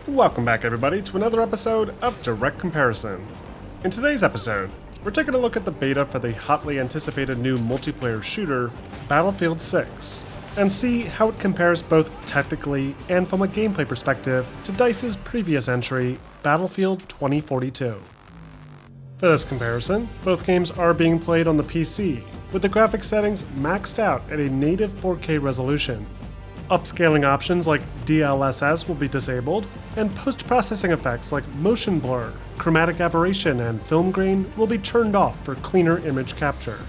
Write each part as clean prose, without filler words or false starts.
Welcome back, everybody, to another episode of Direct Comparison. In today's episode, we're taking a look at the beta for the hotly anticipated new multiplayer shooter, Battlefield 6, and see how it compares both technically and from a gameplay perspective to DICE's previous entry, Battlefield 2042. For this comparison, both games are being played on the PC, with the graphics settings maxed out at a native 4K resolution. Upscaling options like DLSS will be disabled, and post-processing effects like motion blur, chromatic aberration, and film grain will be turned off for cleaner image capture.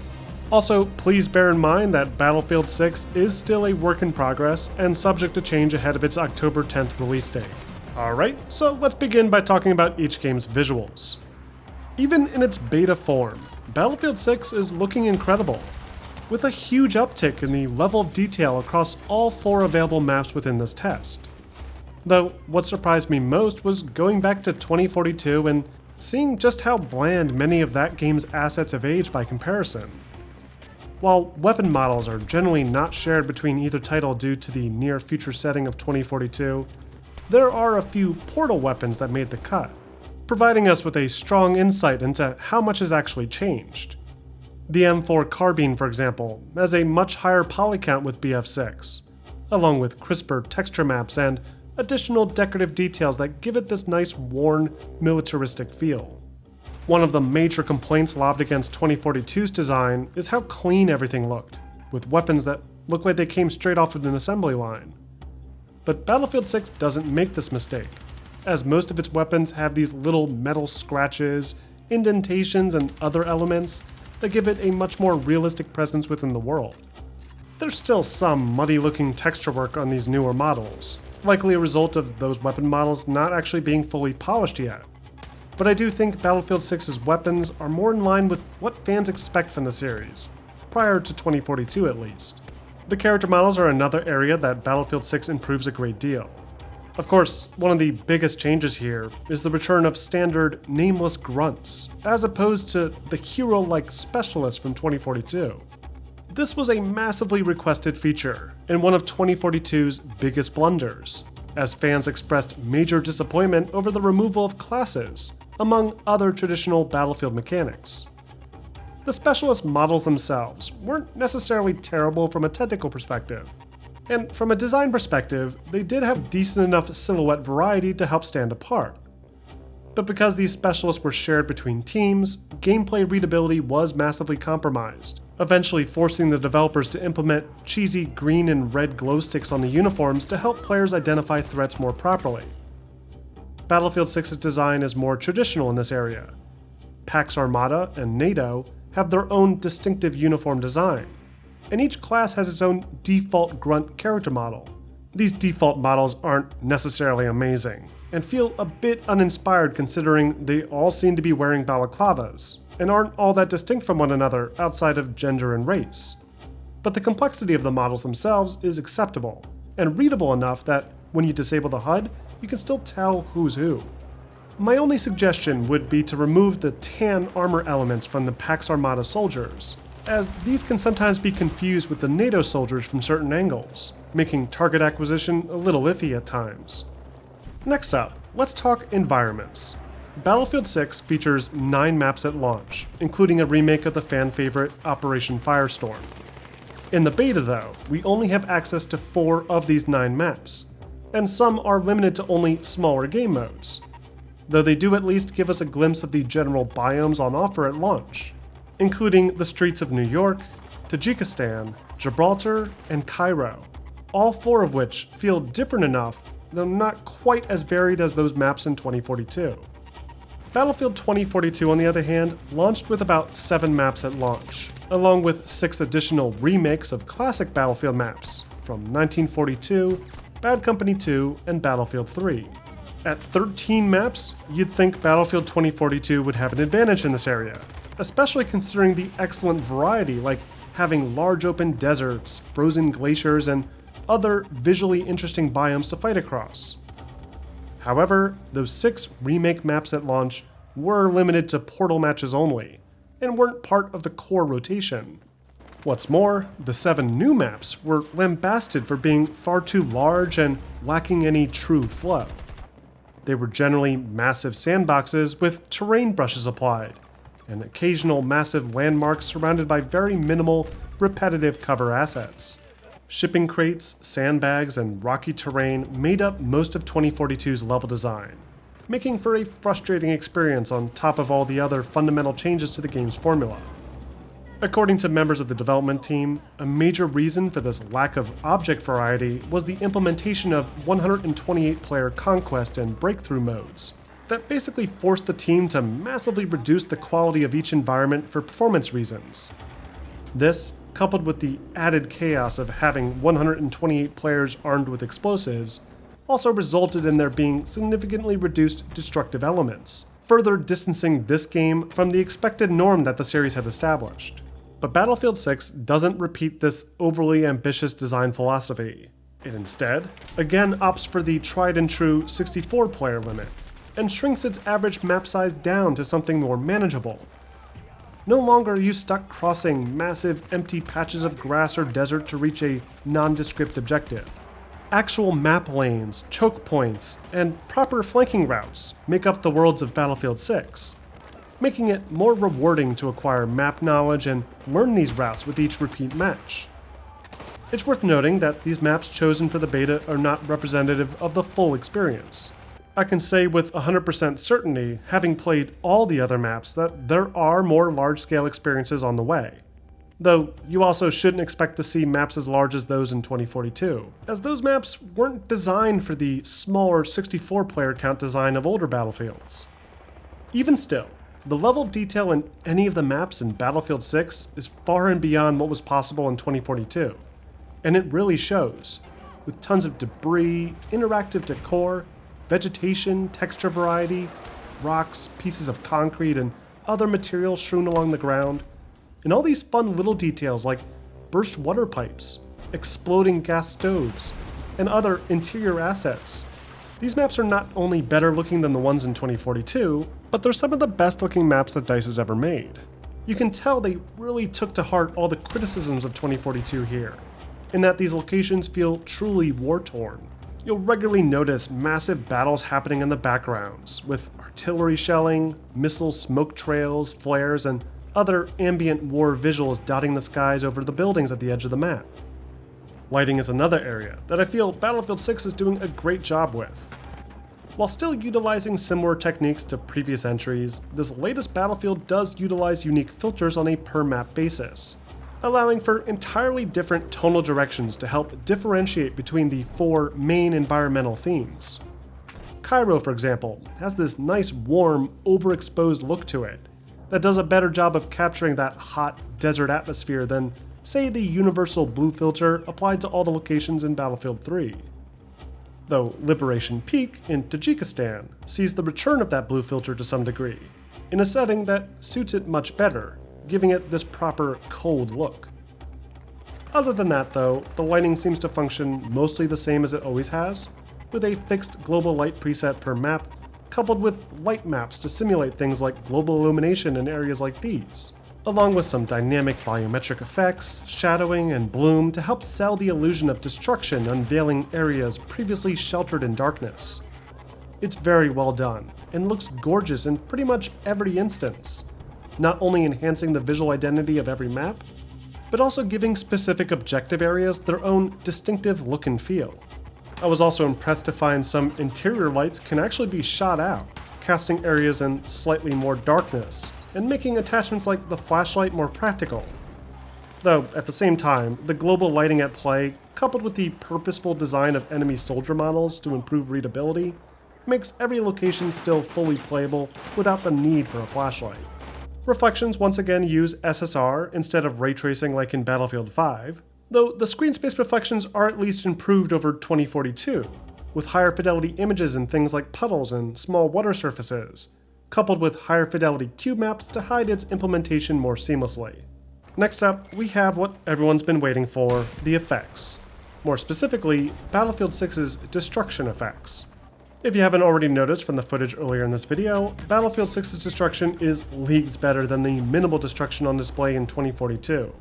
Also, please bear in mind that Battlefield 6 is still a work in progress and subject to change ahead of its October 10th release date. Alright, so let's begin by talking about each game's visuals. Even in its beta form, Battlefield 6 is looking incredible, with a huge uptick in the level of detail across all 4 available maps within this test. Though, what surprised me most was going back to 2042 and seeing just how bland many of that game's assets have aged by comparison. While weapon models are generally not shared between either title due to the near-future setting of 2042, there are a few Portal weapons that made the cut, providing us with a strong insight into how much has actually changed. The M4 carbine, for example, has a much higher poly count with BF6, along with crisper texture maps and additional decorative details that give it this nice, worn, militaristic feel. One of the major complaints lobbed against 2042's design is how clean everything looked, with weapons that look like they came straight off of an assembly line. But Battlefield 6 doesn't make this mistake, as most of its weapons have these little metal scratches, indentations, and other elements that give it a much more realistic presence within the world. There's still some muddy-looking texture work on these newer models, likely a result of those weapon models not actually being fully polished yet. But I do think Battlefield 6's weapons are more in line with what fans expect from the series, prior to 2042 at least. The character models are another area that Battlefield 6 improves a great deal. Of course, one of the biggest changes here is the return of standard nameless grunts, as opposed to the hero-like specialists from 2042. This was a massively requested feature, and one of 2042's biggest blunders, as fans expressed major disappointment over the removal of classes, among other traditional Battlefield mechanics. The specialist models themselves weren't necessarily terrible from a technical perspective, and from a design perspective, they did have decent enough silhouette variety to help stand apart. But because these specialists were shared between teams, gameplay readability was massively compromised, eventually forcing the developers to implement cheesy green and red glow sticks on the uniforms to help players identify threats more properly. Battlefield 6's design is more traditional in this area. Pax Armada and NATO have their own distinctive uniform design, and each class has its own default grunt character model. These default models aren't necessarily amazing, and feel a bit uninspired considering they all seem to be wearing balaclavas, and aren't all that distinct from one another outside of gender and race. But the complexity of the models themselves is acceptable, and readable enough that when you disable the HUD, you can still tell who's who. My only suggestion would be to remove the tan armor elements from the Pax Armada soldiers, as these can sometimes be confused with the NATO soldiers from certain angles, making target acquisition a little iffy at times. Next up, let's talk environments. Battlefield 6 features 9 maps at launch, including a remake of the fan favorite Operation Firestorm. In the beta though, we only have access to 4 of these 9 maps, and some are limited to only smaller game modes, though they do at least give us a glimpse of the general biomes on offer at launch, including the streets of New York, Tajikistan, Gibraltar, and Cairo, all 4 of which feel different enough, though not quite as varied as those maps in 2042. Battlefield 2042, on the other hand, launched with about 7 maps at launch, along with 6 additional remakes of classic Battlefield maps from 1942, Bad Company 2, and Battlefield 3. At 13 maps, you'd think Battlefield 2042 would have an advantage in this area, especially considering the excellent variety, like having large open deserts, frozen glaciers, and other visually interesting biomes to fight across. However, those 6 remake maps at launch were limited to Portal matches only, and weren't part of the core rotation. What's more, the 7 new maps were lambasted for being far too large and lacking any true flow. They were generally massive sandboxes with terrain brushes applied, and occasional massive landmarks surrounded by very minimal, repetitive cover assets. Shipping crates, sandbags, and rocky terrain made up most of 2042's level design, making for a frustrating experience on top of all the other fundamental changes to the game's formula. According to members of the development team, a major reason for this lack of object variety was the implementation of 128-player conquest and breakthrough modes that basically forced the team to massively reduce the quality of each environment for performance reasons. This, coupled with the added chaos of having 128 players armed with explosives, also resulted in there being significantly reduced destructive elements, further distancing this game from the expected norm that the series had established. But Battlefield 6 doesn't repeat this overly ambitious design philosophy. It instead, again opts for the tried and true 64-player limit, and shrinks its average map size down to something more manageable. No longer are you stuck crossing massive empty patches of grass or desert to reach a nondescript objective. Actual map lanes, choke points, and proper flanking routes make up the worlds of Battlefield 6, making it more rewarding to acquire map knowledge and learn these routes with each repeat match. It's worth noting that these maps chosen for the beta are not representative of the full experience. I can say with 100% certainty, having played all the other maps, that there are more large-scale experiences on the way. Though you also shouldn't expect to see maps as large as those in 2042, as those maps weren't designed for the smaller 64-player count design of older Battlefields. Even still, the level of detail in any of the maps in Battlefield 6 is far and beyond what was possible in 2042, and it really shows, with tons of debris, interactive decor, vegetation, texture variety, rocks, pieces of concrete, and other materials strewn along the ground, and all these fun little details like burst water pipes, exploding gas stoves, and other interior assets. These maps are not only better looking than the ones in 2042, but they're some of the best looking maps that DICE has ever made. You can tell they really took to heart all the criticisms of 2042 here, in that these locations feel truly war-torn. You'll regularly notice massive battles happening in the backgrounds, with artillery shelling, missile smoke trails, flares, and other ambient war visuals dotting the skies over the buildings at the edge of the map. Lighting is another area that I feel Battlefield 6 is doing a great job with. While still utilizing similar techniques to previous entries, this latest Battlefield does utilize unique filters on a per-map basis, allowing for entirely different tonal directions to help differentiate between the 4 main environmental themes. Cairo, for example, has this nice warm, overexposed look to it that does a better job of capturing that hot desert atmosphere than, say, the universal blue filter applied to all the locations in Battlefield 3. Though Liberation Peak in Tajikistan sees the return of that blue filter to some degree, in a setting that suits it much better, giving it this proper cold look. Other than that though, the lighting seems to function mostly the same as it always has, with a fixed global light preset per map, coupled with light maps to simulate things like global illumination in areas like these, along with some dynamic volumetric effects, shadowing, and bloom to help sell the illusion of destruction unveiling areas previously sheltered in darkness. It's very well done, and looks gorgeous in pretty much every instance, not only enhancing the visual identity of every map, but also giving specific objective areas their own distinctive look and feel. I was also impressed to find some interior lights can actually be shot out, casting areas in slightly more darkness, and making attachments like the flashlight more practical. Though, at the same time, the global lighting at play, coupled with the purposeful design of enemy soldier models to improve readability, makes every location still fully playable without the need for a flashlight. Reflections once again use SSR instead of ray tracing like in Battlefield 5, though the screen space reflections are at least improved over 2042, with higher fidelity images in things like puddles and small water surfaces, coupled with higher fidelity cube maps to hide its implementation more seamlessly. Next up, we have what everyone's been waiting for, the effects. More specifically, Battlefield 6's destruction effects. If you haven't already noticed from the footage earlier in this video, Battlefield 6's destruction is leagues better than the minimal destruction on display in 2042.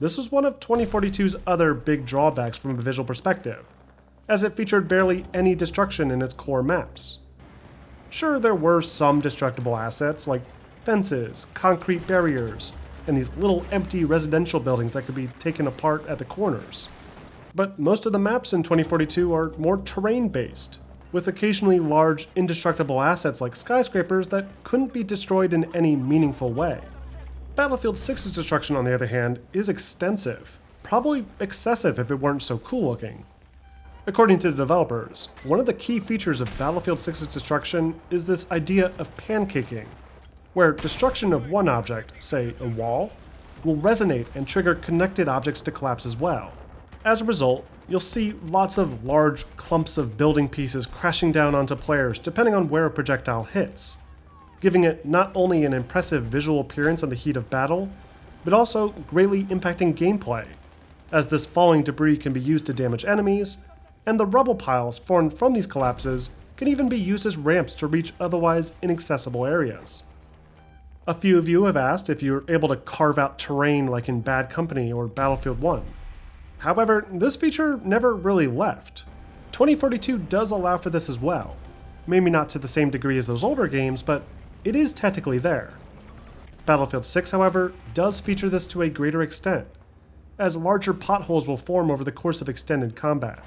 This was one of 2042's other big drawbacks from a visual perspective, as it featured barely any destruction in its core maps. Sure, there were some destructible assets like fences, concrete barriers, and these little empty residential buildings that could be taken apart at the corners. But most of the maps in 2042 are more terrain-based, with occasionally large, indestructible assets like skyscrapers that couldn't be destroyed in any meaningful way. Battlefield 6's destruction, on the other hand, is extensive, probably excessive if it weren't so cool looking. According to the developers, one of the key features of Battlefield 6's destruction is this idea of pancaking, where destruction of one object, say a wall, will resonate and trigger connected objects to collapse as well. As a result, you'll see lots of large clumps of building pieces crashing down onto players depending on where a projectile hits, giving it not only an impressive visual appearance in the heat of battle, but also greatly impacting gameplay, as this falling debris can be used to damage enemies, and the rubble piles formed from these collapses can even be used as ramps to reach otherwise inaccessible areas. A few of you have asked if you're able to carve out terrain like in Bad Company or Battlefield 1. However, this feature never really left. 2042 does allow for this as well. Maybe not to the same degree as those older games, but it is technically there. Battlefield 6, however, does feature this to a greater extent, as larger potholes will form over the course of extended combat.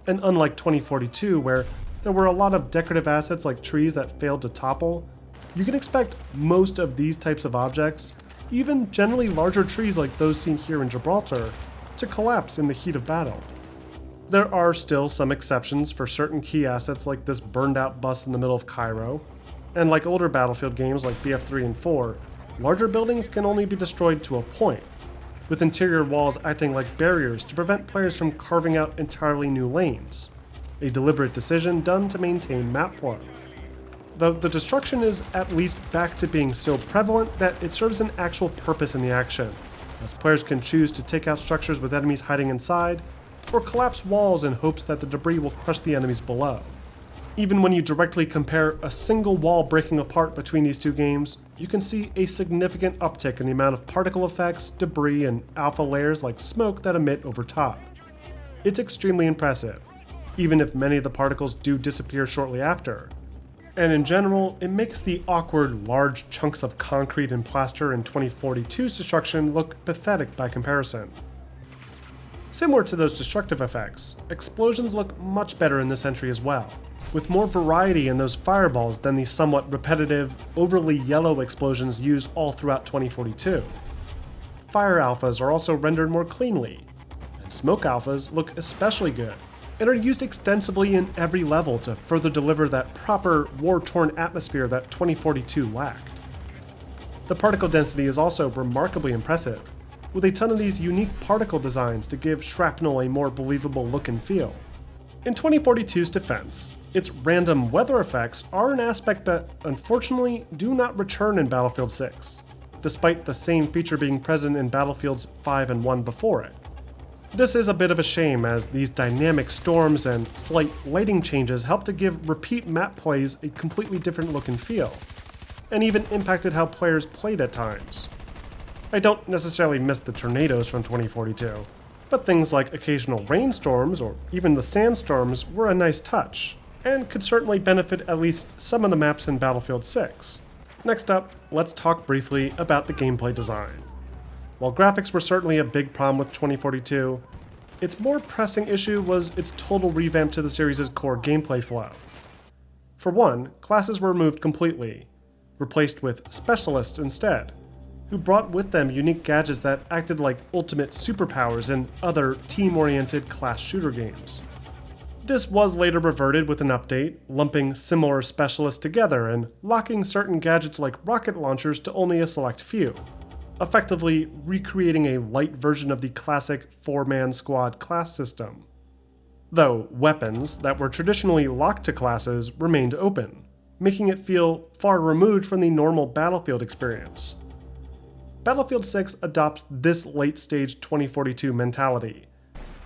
And unlike 2042, where there were a lot of decorative assets like trees that failed to topple, you can expect most of these types of objects, even generally larger trees like those seen here in Gibraltar, to collapse in the heat of battle. There are still some exceptions for certain key assets like this burned out bus in the middle of Cairo, and like older Battlefield games like BF3 and 4, larger buildings can only be destroyed to a point, with interior walls acting like barriers to prevent players from carving out entirely new lanes, a deliberate decision done to maintain map flow. Though the destruction is at least back to being so prevalent that it serves an actual purpose in the action, as players can choose to take out structures with enemies hiding inside, or collapse walls in hopes that the debris will crush the enemies below. Even when you directly compare a single wall breaking apart between these two games, you can see a significant uptick in the amount of particle effects, debris, and alpha layers like smoke that emit over top. It's extremely impressive, even if many of the particles do disappear shortly after. And in general, it makes the awkward large chunks of concrete and plaster in 2042's destruction look pathetic by comparison. Similar to those destructive effects, explosions look much better in this entry as well, with more variety in those fireballs than the somewhat repetitive, overly yellow explosions used all throughout 2042. Fire alphas are also rendered more cleanly, and smoke alphas look especially good, and are used extensively in every level to further deliver that proper war-torn atmosphere that 2042 lacked. The particle density is also remarkably impressive, with a ton of these unique particle designs to give shrapnel a more believable look and feel. In 2042's defense, its random weather effects are an aspect that, unfortunately, do not return in Battlefield 6, despite the same feature being present in Battlefields 5 and 1 before it. This is a bit of a shame, as these dynamic storms and slight lighting changes help to give repeat map plays a completely different look and feel, and even impacted how players played at times. I don't necessarily miss the tornadoes from 2042, but things like occasional rainstorms or even the sandstorms were a nice touch, and could certainly benefit at least some of the maps in Battlefield 6. Next up, let's talk briefly about the gameplay design. While graphics were certainly a big problem with 2042, its more pressing issue was its total revamp to the series' core gameplay flow. For one, classes were removed completely, replaced with specialists instead, who brought with them unique gadgets that acted like ultimate superpowers in other team-oriented class shooter games. This was later reverted with an update, lumping similar specialists together and locking certain gadgets like rocket launchers to only a select few, effectively recreating a light version of the classic 4-man squad class system. Though weapons that were traditionally locked to classes remained open, making it feel far removed from the normal Battlefield experience. Battlefield 6 adopts this late-stage 2042 mentality,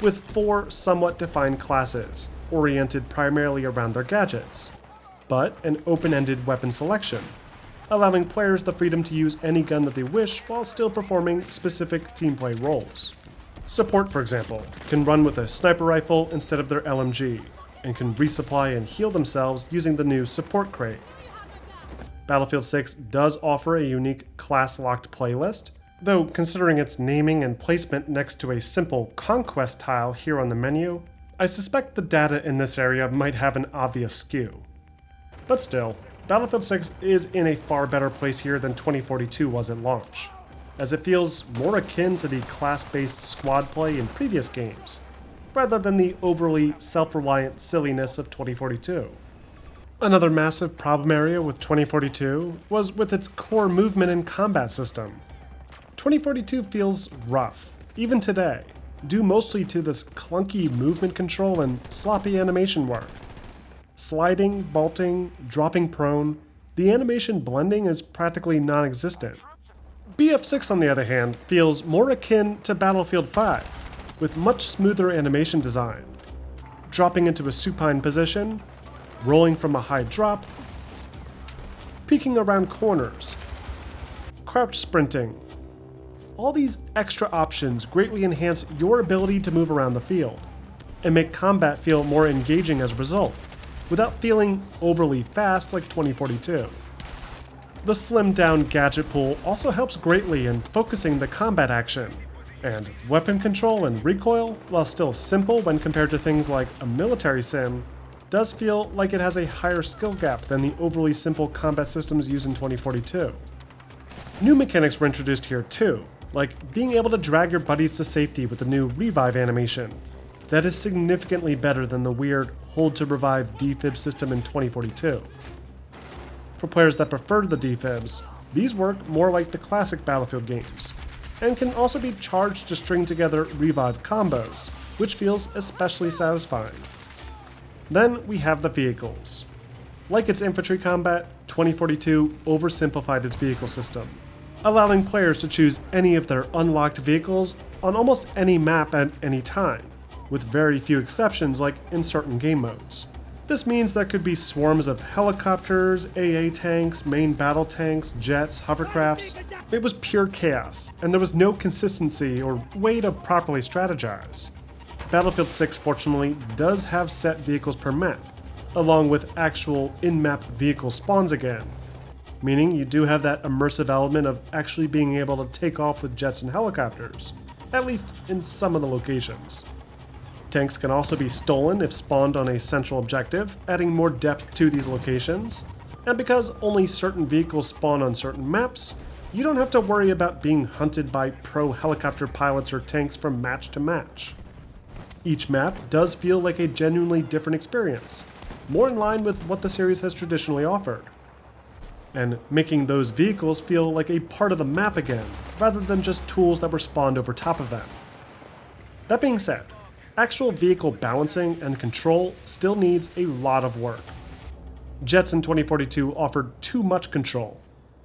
with 4 somewhat defined classes, oriented primarily around their gadgets, but an open-ended weapon selection, allowing players the freedom to use any gun that they wish while still performing specific team-play roles. Support, for example, can run with a sniper rifle instead of their LMG, and can resupply and heal themselves using the new support crate. Battlefield 6 does offer a unique class-locked playlist, though considering its naming and placement next to a simple conquest tile here on the menu, I suspect the data in this area might have an obvious skew. But still, Battlefield 6 is in a far better place here than 2042 was at launch, as it feels more akin to the class-based squad play in previous games, rather than the overly self-reliant silliness of 2042. Another massive problem area with 2042 was with its core movement and combat system. 2042 feels rough, even today, due mostly to this clunky movement control and sloppy animation work. Sliding, vaulting, dropping prone, the animation blending is practically non-existent. BF6 on the other hand feels more akin to Battlefield 5, with much smoother animation design. Dropping into a supine position, rolling from a high drop, peeking around corners, crouch sprinting. All these extra options greatly enhance your ability to move around the field, and make combat feel more engaging as a result, without feeling overly fast like 2042. The slimmed down gadget pool also helps greatly in focusing the combat action, and weapon control and recoil, while still simple when compared to things like a military sim, does feel like it has a higher skill gap than the overly simple combat systems used in 2042. New mechanics were introduced here too, like being able to drag your buddies to safety with the new revive animation. That is significantly better than the weird hold to revive defib system in 2042. For players that prefer the defibs, these work more like the classic Battlefield games, and can also be charged to string together revive combos, which feels especially satisfying. Then we have the vehicles. Like its infantry combat, 2042 oversimplified its vehicle system, allowing players to choose any of their unlocked vehicles on almost any map at any time, with very few exceptions like in certain game modes. This means there could be swarms of helicopters, AA tanks, main battle tanks, jets, hovercrafts. It was pure chaos, and there was no consistency or way to properly strategize. Battlefield 6 fortunately does have set vehicles per map, along with actual in-map vehicle spawns again, meaning you do have that immersive element of actually being able to take off with jets and helicopters, at least in some of the locations. Tanks can also be stolen if spawned on a central objective, adding more depth to these locations, and because only certain vehicles spawn on certain maps, you don't have to worry about being hunted by pro helicopter pilots or tanks from match to match. Each map does feel like a genuinely different experience, more in line with what the series has traditionally offered, and making those vehicles feel like a part of the map again, rather than just tools that were spawned over top of them. That being said, actual vehicle balancing and control still needs a lot of work. Jets in 2042 offered too much control,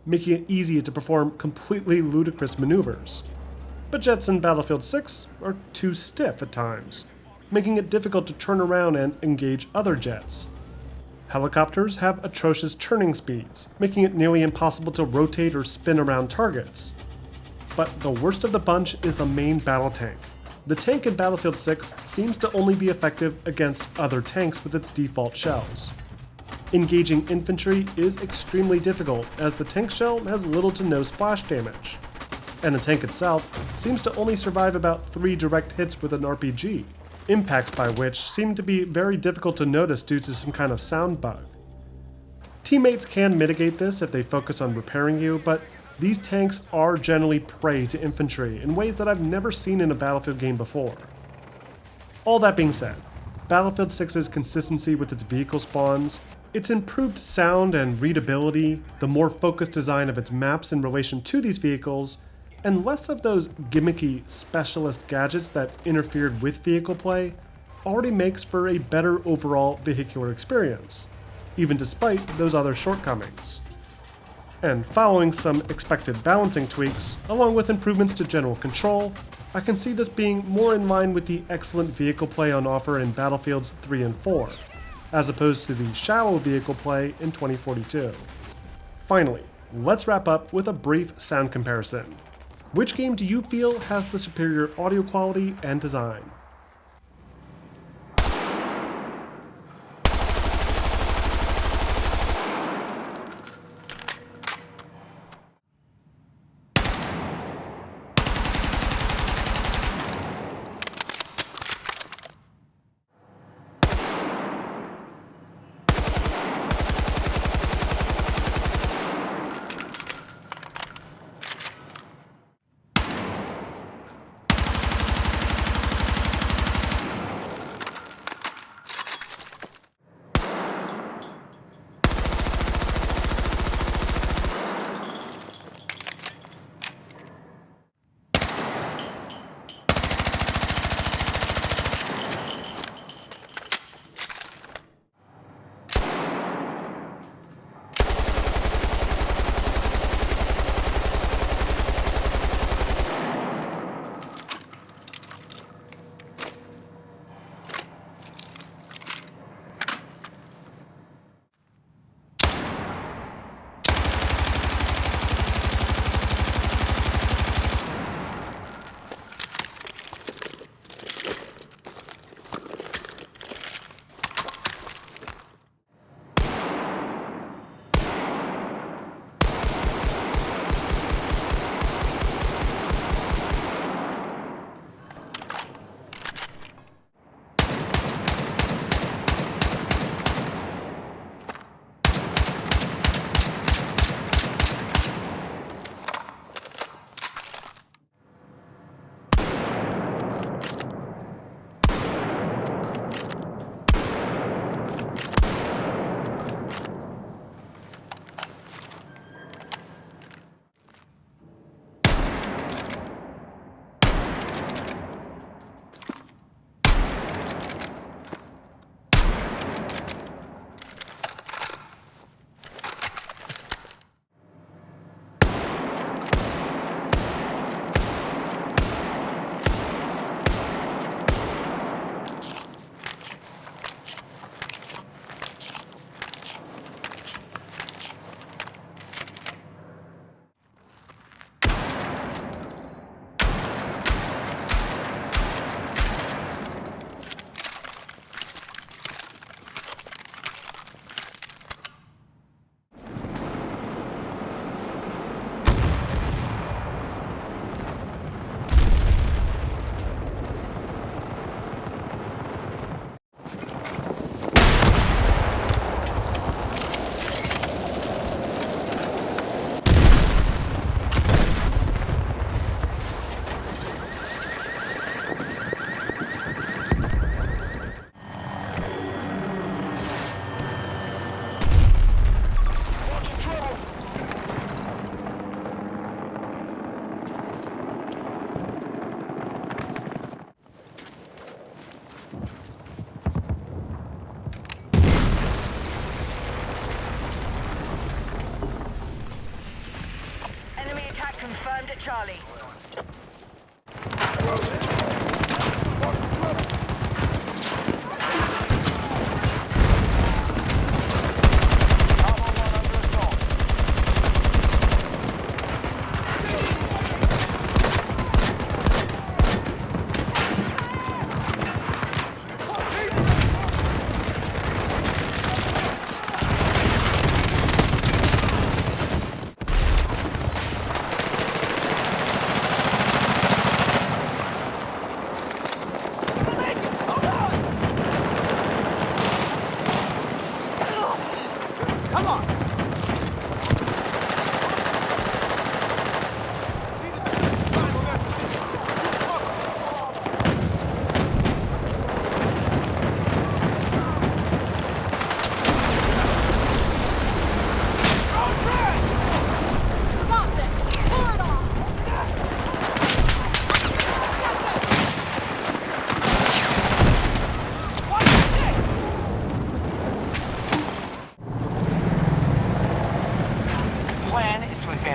making it easy to perform completely ludicrous maneuvers. But jets in Battlefield 6 are too stiff at times, making it difficult to turn around and engage other jets. Helicopters have atrocious turning speeds, making it nearly impossible to rotate or spin around targets. But the worst of the bunch is the main battle tank. The tank in Battlefield 6 seems to only be effective against other tanks with its default shells. Engaging infantry is extremely difficult, as the tank shell has little to no splash damage, and the tank itself seems to only survive about 3 direct hits with an RPG, impacts by which seem to be very difficult to notice due to some kind of sound bug. Teammates can mitigate this if they focus on repairing you, but these tanks are generally prey to infantry in ways that I've never seen in a Battlefield game before. All that being said, Battlefield 6's consistency with its vehicle spawns, its improved sound and readability, the more focused design of its maps in relation to these vehicles, and less of those gimmicky specialist gadgets that interfered with vehicle play, already makes for a better overall vehicular experience, even despite those other shortcomings. And following some expected balancing tweaks, along with improvements to general control, I can see this being more in line with the excellent vehicle play on offer in Battlefields 3 and 4, as opposed to the shallow vehicle play in 2042. Finally, let's wrap up with a brief sound comparison. Which game do you feel has the superior audio quality and design? Charlie.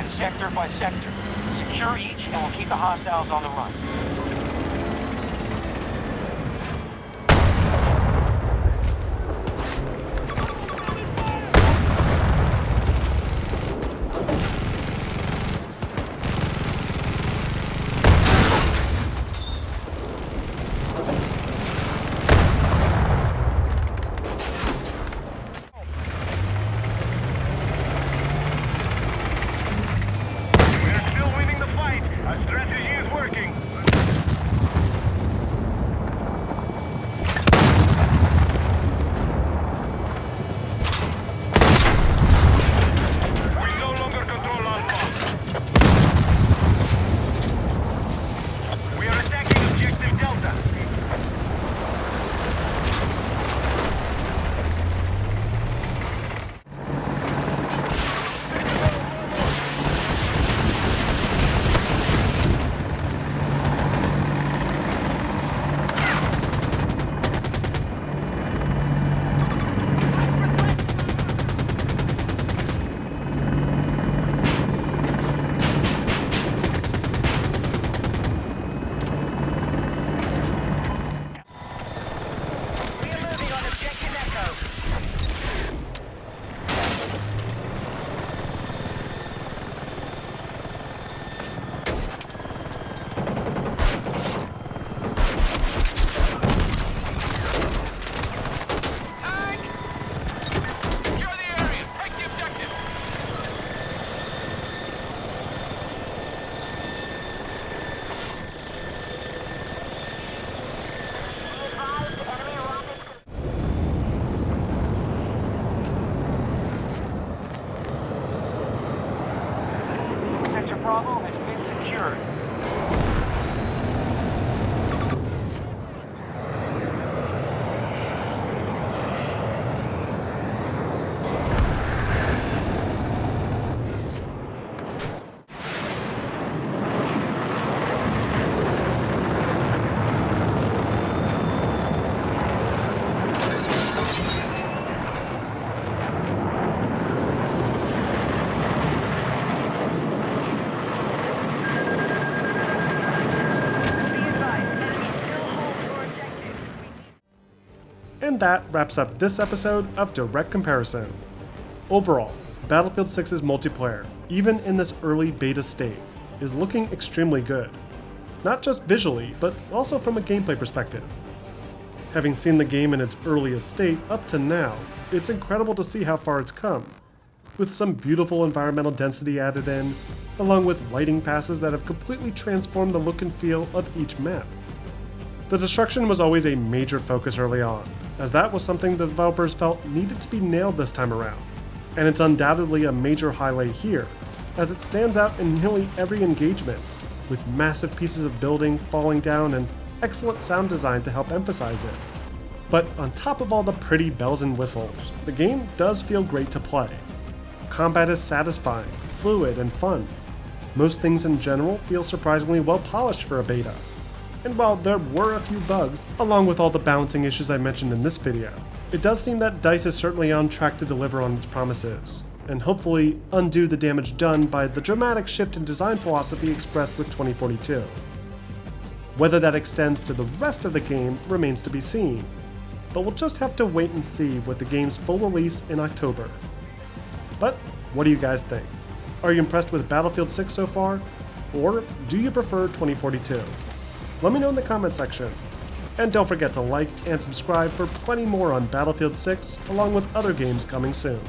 Sector by sector. Secure each and we'll keep the hostiles on the run. Bravo has been secured. And that wraps up this episode of Direct Comparison. Overall, Battlefield 6's multiplayer, even in this early beta state, is looking extremely good. Not just visually, but also from a gameplay perspective. Having seen the game in its earliest state up to now, it's incredible to see how far it's come, with some beautiful environmental density added in, along with lighting passes that have completely transformed the look and feel of each map. The destruction was always a major focus early on, as that was something the developers felt needed to be nailed this time around, and it's undoubtedly a major highlight here, as it stands out in nearly every engagement, with massive pieces of building falling down and excellent sound design to help emphasize it. But on top of all the pretty bells and whistles, the game does feel great to play. Combat is satisfying, fluid, and fun. Most things in general feel surprisingly well polished for a beta. And while there were a few bugs, along with all the balancing issues I mentioned in this video, it does seem that DICE is certainly on track to deliver on its promises, and hopefully undo the damage done by the dramatic shift in design philosophy expressed with 2042. Whether that extends to the rest of the game remains to be seen, but we'll just have to wait and see with the game's full release in October. But what do you guys think? Are you impressed with Battlefield 6 so far? Or do you prefer 2042? Let me know in the comment section. And don't forget to like and subscribe for plenty more on Battlefield 6 along with other games coming soon.